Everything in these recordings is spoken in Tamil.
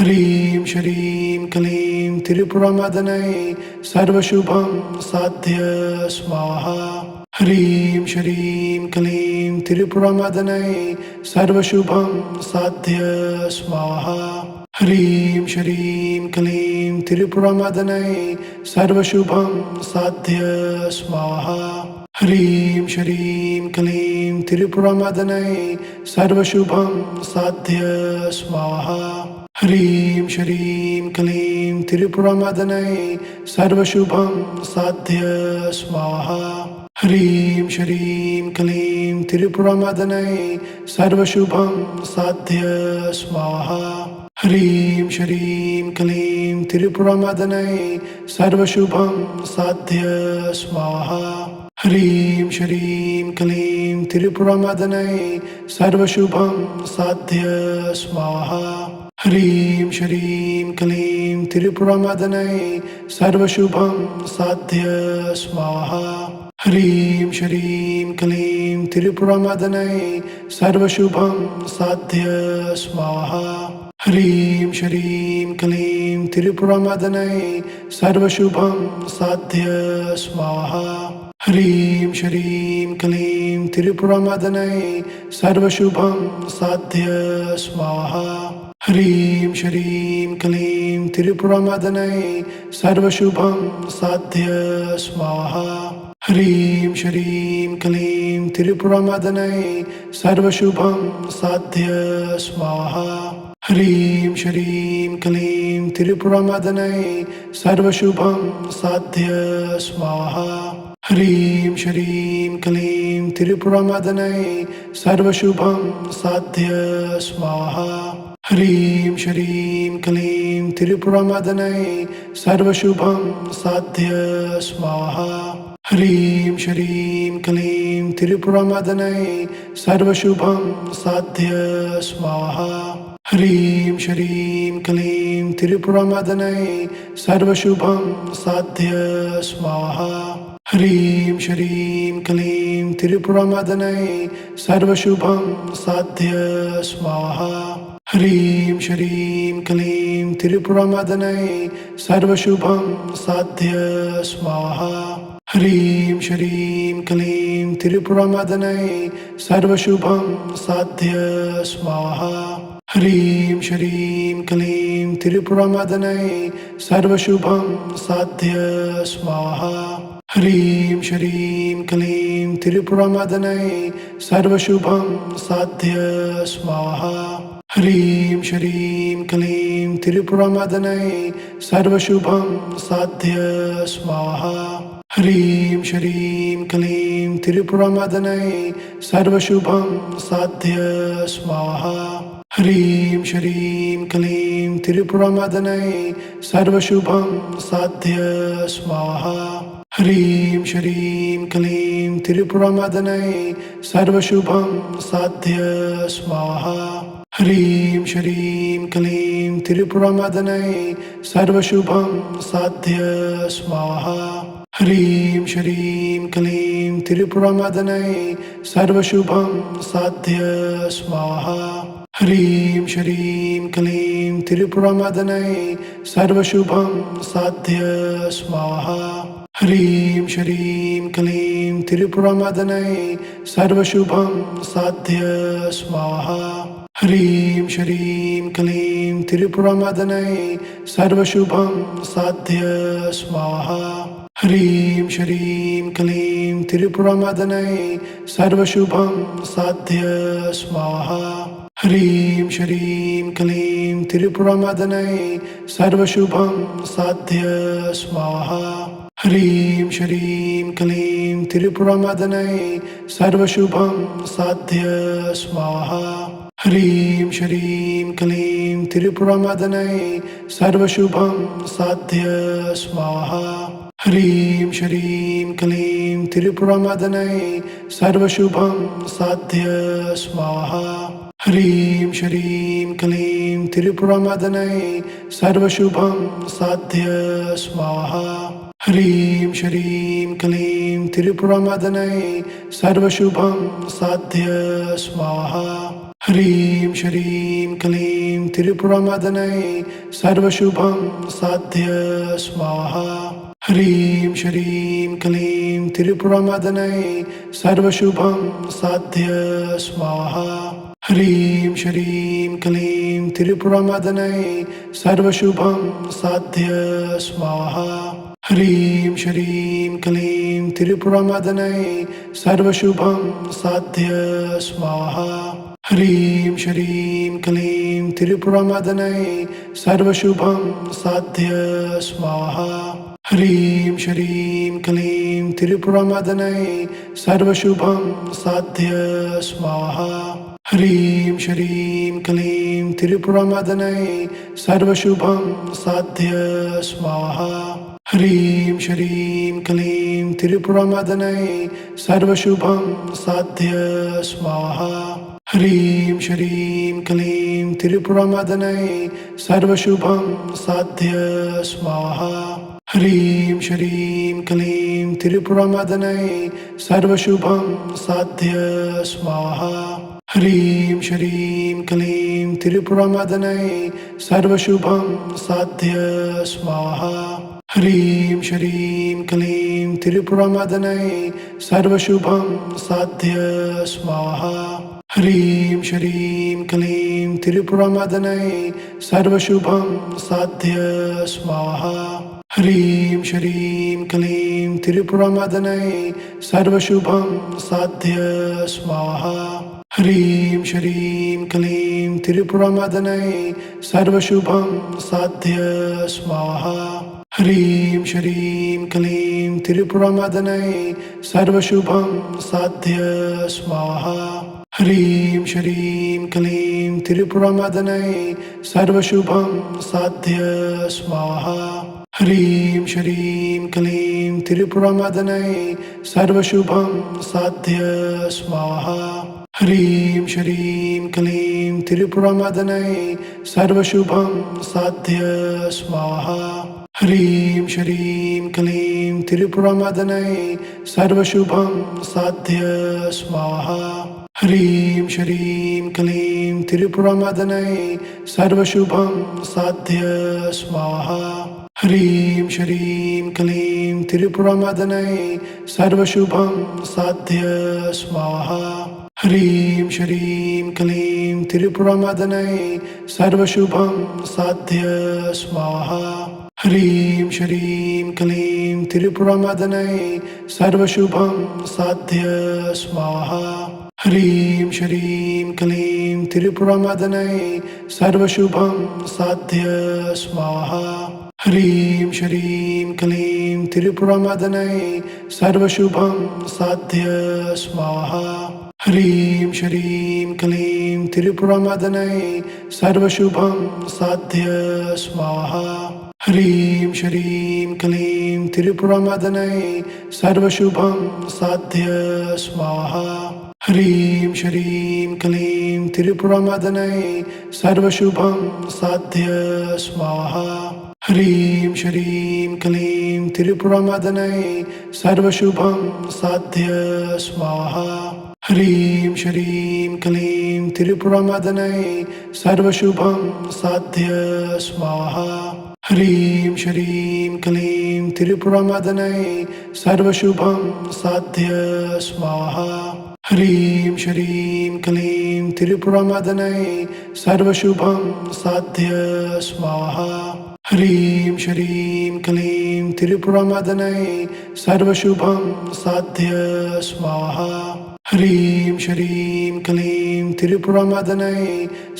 ஹ்ரீம் ஸ்ரீம் க்ளீம் திரிபுரமதனை சர்வசுபம் சாத்திய ஸ்வாஹா. ஹ்ரீம் ஸ்ரீம் க்ளீம் திரிபுரமதனை சர்வசுபம் சாத்திய ஸ்வாஹா. ஹ்ரீம் ஸ்ரீம் க்ளீம் திரிபுரமதனை சர்வசுபம் சாத்திய ஸ்வாஹா. ஹ்ரீம் ஸ்ரீம் க்ளீம் திரிபுரமதனை சர்வசுபம் சாத்திய ஸ்வாஹா. ஹ்ரீம் ஸ்ரீம் க்ளீம் திரிபுரமதனை சர்வசுபம் சாத்திய ஸ்வாஹா. ஹ்ரீம் ஸ்ரீம் க்ளீம் திரிபுரமதனை சர்வசுபம் சாத்திய ஸ்வாஹா. ஹ்ரீம் ஸ்ரீம் க்ளீம் திரிபுரமதனை சர்வசுபம் சாத்திய ஸ்வாஹா. ஹ்ரீம் ஸ்ரீம் க்ளீம் திரிபுரமதனை சர்வசுபம் சாத்திய ஸ்வாஹா. ஹ்ரீம் ஸ்ரீம் க்ளீம் திரிபுரமதனை சர்வசுபம் சாத்திய ஸ்வாஹா. ஹ்ரீம் ஸ்ரீம் க்ளீம் திரிபுரமதனை சர்வசுபம் சாத்திய ஸ்வாஹா. ஹ்ரீம் ஸ்ரீம் க்ளீம் திரிபுரமதனை சர்வசுபம் சாத்திய ஸ்வாஹா. ஹ்ரீம் ஸ்ரீம் க்ளீம் திரிபுரமதனை சர்வசுபம் சாத்திய ஸ்வாஹா. ஹ்ரீம் ஸ்ரீம் க்ளீம் திரிபுரமதனை சர்வசுபம் சாத்திய ஸ்வாஹா. ஹ்ரீம் ஸ்ரீம் க்ளீம் திரிபுரமதனை சர்வசுபம் சாத்திய ஸ்வாஹா. ஹ்ரீம் ஸ்ரீம் க்ளீம் திரிபுரமதனை சர்வசுபம் சாத்திய ஸ்வாஹா. ஹ்ரீம் ஸ்ரீம் க்ளீம் திரிபுரமதனை சர்வசுபம் சாத்திய ஸ்வாஹா. ஹ்ரீம் ஸ்ரீம் க்ளீம் திரிபுரமதனை சர்வசுபம் சாத்திய ஸ்வாஹா. ஹ்ரீம் ஸ்ரீம் க்ளீம் திரிபுரமதனை சர்வசுபம் சாத்திய ஸ்வாஹா. ஹ்ரீம் ஸ்ரீம் க்ளீம் திரிபுரமதனை சர்வசுபம் சாத்திய ஸ்வாஹா. ஹ்ரீம் ஸ்ரீம் க்ளீம் திரிபுரமதனை சர்வசுபம் சாத்திய ஸ்வாஹா. ஹ்ரீம் ஸ்ரீம் க்ளீம் திரிபுரமதனை சர்வசுபம் சாத்திய ஸ்வாஹா. ஹ்ரீம் ஸ்ரீம் க்ளீம் திரிபுரமதனை சர்வசுபம் சாத்திய ஸ்வாஹா. ஹ்ரீம் ஸ்ரீம் க்ளீம் திரிபுரமதனை சர்வசுபம் சாத்திய ஸ்வாஹா. ஹ்ரீம் ஸ்ரீம் க்ளீம் திரிபுரமதனை சர்வசுபம் சாத்திய ஸ்வாஹா. ஹ்ரீம் ஸ்ரீம் க்ளீம் திரிபுரமதனை சர்வசுபம் சாத்திய ஸ்வாஹா. ஹ்ரீம் ஸ்ரீம் க்ளீம் திரிபுரமதனை சர்வசுபம் சாத்திய ஸ்வாஹா. ஹ்ரீம் ஸ்ரீம் க்ளீம் திரிபுரமதனை சர்வசுபம் சாத்திய ஸ்வாஹா. ஹ்ரீம் ஸ்ரீம் க்ளீம் திரிபுரமதனை சர்வசுபம் சாத்திய ஸ்வாஹா. ஹ்ரீம் ஸ்ரீம் க்ளீம் திரிபுரமதனை சர்வசுபம் சாத்திய ஸ்வாஹா. ஹ்ரீம் ஸ்ரீம் க்ளீம் திரிபுரமதனை சர்வசுபம் சாத்திய ஸ்வாஹா. ஹ்ரீம் ஸ்ரீம் க்ளீம் திரிபுரமதனை சர்வசுபம் சாத்திய ஸ்வாஹா. ஹ்ரீம் ஸ்ரீம் க்ளீம் திரிபுரமதனை சர்வசுபம் சாத்திய ஸ்வாஹா. ஹ்ரீம் ஸ்ரீம் க்ளீம் திரிபுரமதனை சர்வசுபம் சாத்திய ஸ்வாஹா. ஹ்ரீம் ஸ்ரீம் க்ளீம் திரிபுரமதனை சர்வசுபம் சாத்திய ஸ்வாஹா. ஹ்ரீம் ஸ்ரீம் க்ளீம் திரிபுரமதனை சர்வசுபம் சாத்திய ஸ்வாஹா. ஹ்ரீம் ஸ்ரீம் க்ளீம் திரிபுரமதனை சர்வசுபம் சாத்திய ஸ்வாஹா. ஹ்ரீம் ஸ்ரீம் க்ளீம் திரிபுரமதனை சர்வசுபம் சாத்திய ஸ்வாஹா. ஹ்ரீம் ஸ்ரீம் க்ளீம் திரிபுரமதனை சர்வசுபம் சாத்திய ஸ்வாஹா. ஹ்ரீம் ஸ்ரீம் க்ளீம் திரிபுரமதனை சர்வசுபம் சாத்திய ஸ்வாஹா. ஹ்ரீம் ஸ்ரீம் க்ளீம் திரிபுரமதனை சர்வசுபம் சாத்திய ஸ்வாஹா. ஹ்ரீம் ஷரீம் க்ளீம் திரிபுரமதனை சர்வசுபம் சாத்திய ஸ்வாஹா. ஹ்ரீம் ஷரீம் க்ளீம் திரிபுரமதனை சர்வசுபம் சாத்திய ஸ்வாஹா. ஹ்ரீம் ஷரீம் க்ளீம் திரிபுரமதனை சர்வசுபம் சாத்திய ஸ்வாஹா. ஹ்ரீம் ஷரீம் க்ளீம் திரிபுரமதனை சர்வசுபம் சாத்திய ஸ்வாஹா. ஹ்ரீம் ஷரீம் க்ளீம் திரிபுரமதனை சர்வசுபம் சாத்திய ஸ்வாஹா. ஹ்ரீம் ஷரீம் க்ளீம் திரிபுரமதனை சர்வசுபம் சாத்திய ஸ்வாஹா. ஹ்ரீம் ஷரீம் க்ளீம் திரிபுரமதனை சர்வசுபம் சாத்திய ஸ்வாஹா. ஹ்ரீம் ஷரீம் க்ளீம் திரிபுரமதனை சர்வசுபம் சாத்திய ஸ்வாஹா. ஹ்ரீம் ஷரீம் க்ளீம் திரிபுரமதனை சர்வசுபம் சாத்திய ஸ்வாஹா. ஹ்ரீம் ஷரீம் க்ளீம் திரிபுரமதனை சர்வசுபம் சாத்திய ஸ்வாஹா. ஹ்ரீம் ஷரீம் க்ளீம் திரிபுரமதனை சர்வசுபம் சாத்திய ஸ்வாஹா. ஹ்ரீம் ஷரீம் க்ளீம் திரிபுரமதனை சர்வசுபம் சாத்திய ஸ்வாஹா. ஹ்ரீம் ஷரீம் க்ளீம் திரிபுரமதனை சர்வசுபம் சாத்திய ஸ்வாஹா. ஹ்ரீம் ஷரீம் க்ளீம் திரிபுரமதனை சர்வசுபம் சாத்திய ஸ்வாஹா. ஹ்ரீம் ஷரீம் க்ளீம் திரிபுரமதனை சர்வசுபம் சாத்திய ஸ்வாஹா. ஹ்ரீம் ஷரீம் க்ளீம் திரிபுரமதனை சர்வசுபம் சாத்திய ஸ்வாஹா. ஹ்ரீம் ஷரீம் க்ளீம் திரிபுரமதனை சர்வசுபம் சாத்திய ஸ்வாஹா. ஹ்ரீம் ஷரீம் க்ளீம் திரிபுரமதனை சர்வசுபம் சாத்திய ஸ்வாஹா. ஹ்ரீம் ஷரீம் க்ளீம் திரிபுரமதனை சர்வசுபம் சாத்திய ஸ்வாஹா. ஹ்ரீம் ஷரீம் க்ளீம் திரிபுரமதனை சர்வசுபம் சாத்திய ஸ்வாஹா. ஹ்ரீம் ஷரீம் க்ளீம் திரிபுரமதனை சர்வசுபம் சாத்திய ஸ்வாஹா. ஹ்ரீம் ஷரீம் க்ளீம் திரிபுரமதனை சர்வசுபம் சாத்திய ஸ்வாஹா. ஹ்ரீம் ஷரீம் க்ளீம் திரிபுரமதனை சர்வசுபம் சாத்திய ஸ்வாஹா. ஹ்ரீம் ஷரீம் க்ளீம் திரிபுரமதனை சர்வசுபம் சாத்திய ஸ்வாஹா. ஹ்ரீம் ஷரீம் க்ளீம் திரிபுரமதனை சர்வசுபம் சாத்திய ஸ்வாஹா. ஹ்ரீம் ஷரீம் க்ளீம் திரிபுரமதனை சர்வசுபம் சாத்திய ஸ்வாஹா. ஹ்ரீம் ஷரீம் க்ளீம் திரிபுரமதனை சர்வசுபம் சாத்திய ஸ்வாஹா. ஹ்ரீம் ஷரீம் க்ளீம் திரிபுரமதனை சர்வசுபம் சாத்திய ஸ்வாஹா. ஹ்ரீம் ஷரீம் க்ளீம் திரிபுரமதனை சர்வசுபம் சாத்திய ஸ்வாஹா. ஹ்ரீம் ஷரீம் க்ளீம் திரிபுரமதனை சர்வசுபம் சாத்திய ஸ்வாஹா. ஹ்ரீம் ஷரீம் க்ளீம் திரிபுரமதனை சர்வசுபம் சாத்திய ஸ்வாஹா. ஹ்ரீம் ஷரீம் க்ளீம் திரிபுரமதனை சர்வசுபம் சாத்திய ஸ்வாஹா. ஹ்ரீம் ஷரீம் க்ளீம் திரிபுரமதனை சர்வசுபம் சாத்திய ஸ்வாஹா. ஹ்ரீம் ஷரீம் க்ளீம் திரிபுரமதனை சர்வசுபம் சாத்திய ஸ்வாஹா. ஹ்ரீம் ஷரீம் க்ளீம் திரிபுரமதனை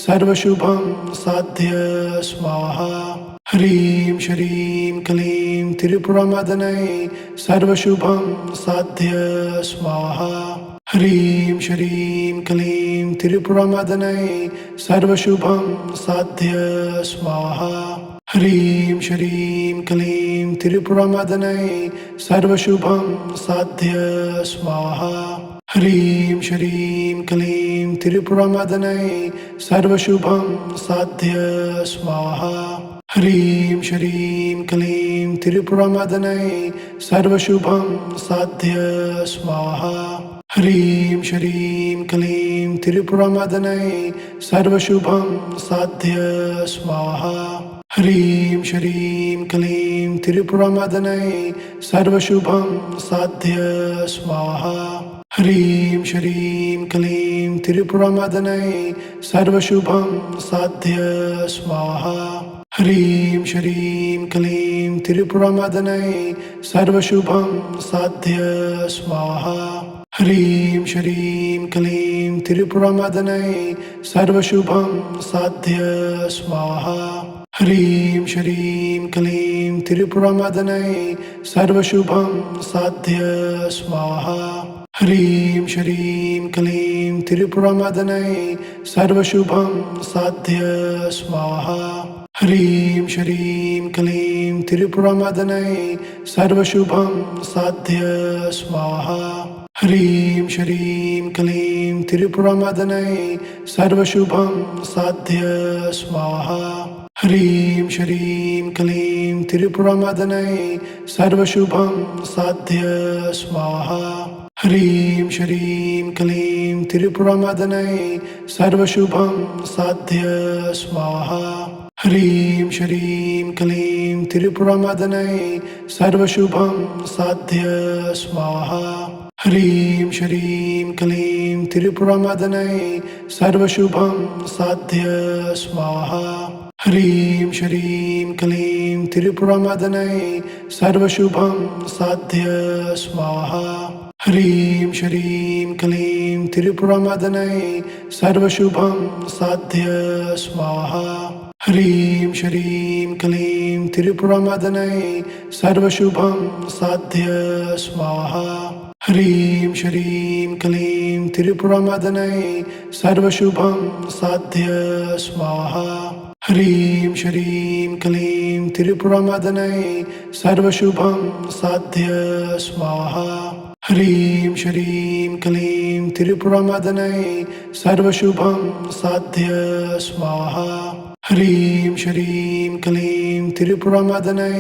சர்வசுபம் சாத்திய ஸ்வாஹா. ஹ்ரீம் ஷரீம் க்ளீம் திரிபுரமதனை சர்வசுபம் சாத்திய ஸ்வாஹா. ஹ்ரீம் ஷரீம் க்ளீம் திரிபுரமதனை சர்வசுபம் சாத்திய ஸ்வாஹா. ஹ்ரீம் ஷரீம் க்ளீம் திரிபுரமதனை சர்வசுபம் சாத்திய ஸ்வாஹா. ஹ்ரீம் ஷரீம் க்ளீம் திரிபுரமதனை சர்வசுபம் சாத்திய ஸ்வாஹா. ஹ்ரீம் ஷரீம் க்ளீம் திரிபுரமதனை சர்வசுபம் சாத்திய ஸ்வாஹா. ஹ்ரீம் ஸ்ரீம் க்ளீம் திரிபுரமதனை சர்வசுபம் சாத்ய ஸ்வாஹா. ஹ்ரீம் ஸ்ரீம் க்ளீம் திரிபுரமதனை சர்வசுபம் சாத்ய ஸ்வாஹா. ஹ்ரீம் ஸ்ரீம் க்ளீம் திரிபுரமதனை சர்வசுபம் சாத்ய ஸ்வாஹா. ஹ்ரீம் ஸ்ரீம் க்ளீம் திரிபுரமதனை சர்வசுபம் சாத்ய ஸ்வாஹா. ஹ்ரீம் ஸ்ரீம் க்ளீம் திரிபுரமதனை சர்வசுபம் சாத்ய ஸ்வாஹா. ஹ்ரீம் ஸ்ரீம் க்ளீம் திரிபுரமதனை சர்வசுபம் சாத்ய ஸ்வாஹா. ஹ்ரீம் ஸ்ரீம் க்ளீம் திரிபுரமதனை சர்வசுபம் சாத்ய ஸ்வாஹா. ஹ்ரீம் ஸ்ரீம் க்ளீம் திரிபுரமதனை சர்வசுபம் சாத்ய ஸ்வாஹா. ஹ்ரீம் ஸ்ரீம் க்ளீம் திரிபுரமதனை சர்வசுபம் சாத்ய ஸ்வாஹா. ஹ்ரீம் ஸ்ரீம் க்ளீம் திரிபுரமதனை சர்வசுபம் சாத்ய ஸ்வாஹா. ஹ்ரீம் ஸ்ரீம் க்ளீம் திரிபுரமதனை சர்வசுபம் சாத்ய ஸ்வாஹா. ஹ்ரீம் ஸ்ரீம் க்ளீம் திரிபுரமதனை சர்வசுபம் சாத்ய ஸ்வாஹா. ஹ்ரீம் ஸ்ரீம் க்ளீம் திரிபுரமதனை சர்வசுபம் சாத்ய ஸ்வாஹா. ஹ்ரீம் ஸ்ரீம் க்ளீம் திரிபுரமதனை சர்வசுபம் சாத்ய ஸ்வாஹா. ஹ்ரீம் ஸ்ரீம் க்ளீம் திரிபுரமதனை சர்வசுபம் சாத்ய ஸ்வாஹா. ஹ்ரீம் ஸ்ரீம் க்ளீம் திரிபுரமதனை சர்வசுபம் சாத்ய ஸ்வாஹா. ஹ்ரீம் ஸ்ரீம் க்ளீம் திரிபுரமதனை சர்வசுபம் சாத்ய ஸ்வாஹா. ஹ்ரீம் ஸ்ரீம் க்ளீம் திரிபுரமதனை சர்வசுபம் சாத்ய ஸ்வாஹா. ஹ்ரீம் ஸ்ரீம் க்ளீம் திரிபுரமதனை சர்வசுபம் சாத்ய ஸ்வாஹா. ஹ்ரீம் ஸ்ரீம் க்ளீம் திரிபுரமதனை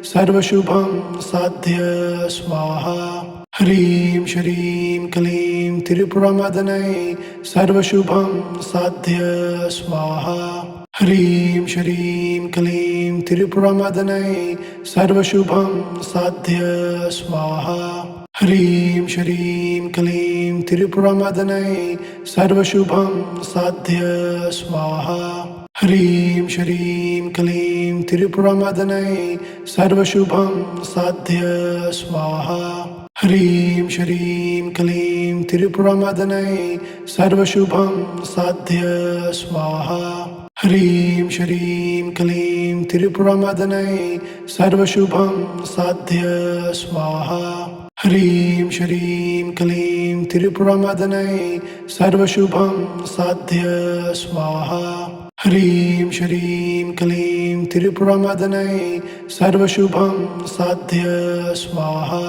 சர்வசுபம் சாத்ய ஸ்வாஹா. ஹ்ரீம் ஸ்ரீம் க்ளீம் திரிபுரமதனை சர்வசுபம் சாத்ய ஸ்வாஹா. ஹ்ரீம் ஸ்ரீம் க்ளீம் திரிபுரமதனை சர்வசுபம் சாத்ய ஸ்வாஹா. ஹ்ரீம் ஸ்ரீம் க்ளீம் திரிபுரமதனை சர்வசுபம் சாத்ய ஸ்வாஹா. ஹ்ரீம் ஸ்ரீம் க்ளீம் திரிபுரமதனை சர்வசுபம் சாத்ய ஸ்வாஹா. ஹ்ரீம் ஸ்ரீம் க்ளீம் திரிபுரமதனை சர்வசுபம் சாத்ய ஸ்வாஹா. ஹ்ரீம் ஸ்ரீம் க்ளீம் திரிபுரமதனை சர்வசுபம் சாத்ய ஸ்வாஹா. ஹ்ரீம் ஸ்ரீம் க்ளீம் திரிபுரமதனை சர்வசுபம் சாத்ய ஸ்வாஹா. ஹ்ரீம் ஸ்ரீம் க்ளீம் திரிபுரமதனை சர்வசுபம் சாத்ய ஸ்வாஹா.